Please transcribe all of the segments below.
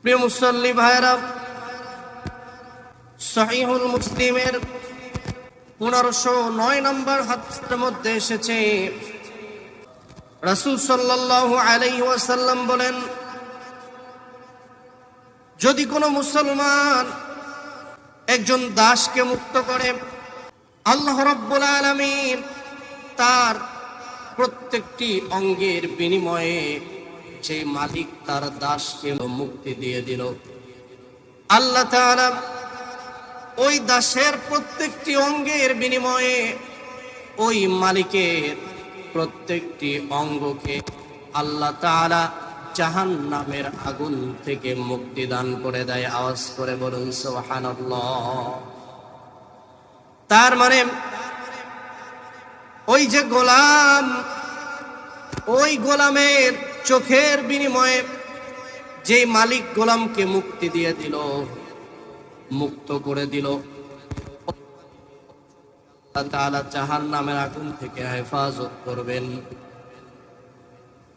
প্রিয় মুসল্লি ভাইরা, সহিহুল মুসলিমের 1509 নম্বর হাদিসের মধ্যে এসেছে, রাসূল সাল্লাল্লাহু আলাইহি ওয়াসাল্লাম বলেন, যদি কোনো মুসলমান একজন দাসকে মুক্ত করে, আল্লাহ রাব্বুল আলামিন তার প্রত্যেকটি অঙ্গের বিনিময়ে যে মালিক তার দাসকে মুক্তি দিয়ে দিল, আল্লাহ তাআলা ওই দাসের প্রত্যেকটি অঙ্গের বিনিময়ে ওই মালিকের প্রত্যেকটি অঙ্গকে আল্লাহ তাআলা জাহান্নামের আগুন থেকে মুক্তি দান করে দেয়। আওয়াজ করে বলুন সুবহানাল্লাহ। তার মানে ওই যে গোলাম, ওই গোলামের চোখের বিনিময়ে যে মালিক গোলামকে মুক্তি দিয়ে দিল, মুক্ত করে দিল, আল্লাহ তাআলা জাহান্নামের আগুন থেকে হেফাজত করবেন।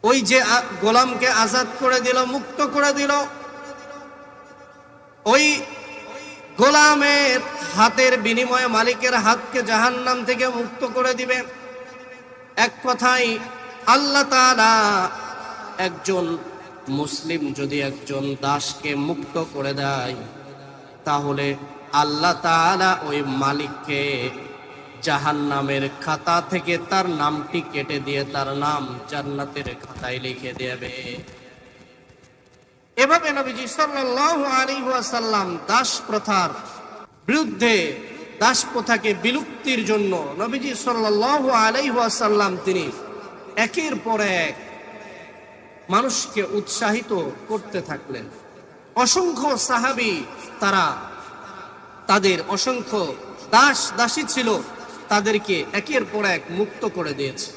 ওই যে গোলামকে আজাদ করে দিল, মুক্ত করে দিল, ওই গোলামের হাতের বিনিময়ে মালিকের হাতকে জাহান্নাম থেকে মুক্ত করে দিবে। এক কথায় আল্লাহ তাআলা একজন মুসলিম যদি একজন দাসকে মুক্ত করে দেয়, তাহলে আল্লাহ তাআলা ওই মালিককে জাহান্নামের খাতা থেকে তার নামটি কেটে দিয়ে তার নাম জান্নাতের খাতায় লিখে দেবে। এভাবে নবীজি সাল্লাল্লাহু আলাইহি ওয়াসাল্লাম দাস প্রথার বিরুদ্ধে, দাস প্রথাকে বিলুপ্তির জন্য নবীজি সাল্লাল্লাহু আলাইহি ওয়াসাল্লাম তিনি একের পর এক মানুষকে উৎসাহিত করতে থাকলেন। অসংখ্য সাহাবী তারা তাদের অসংখ্য দাস দাসী ছিল, তাদেরকে একের পর এক মুক্ত করে দিয়েছে।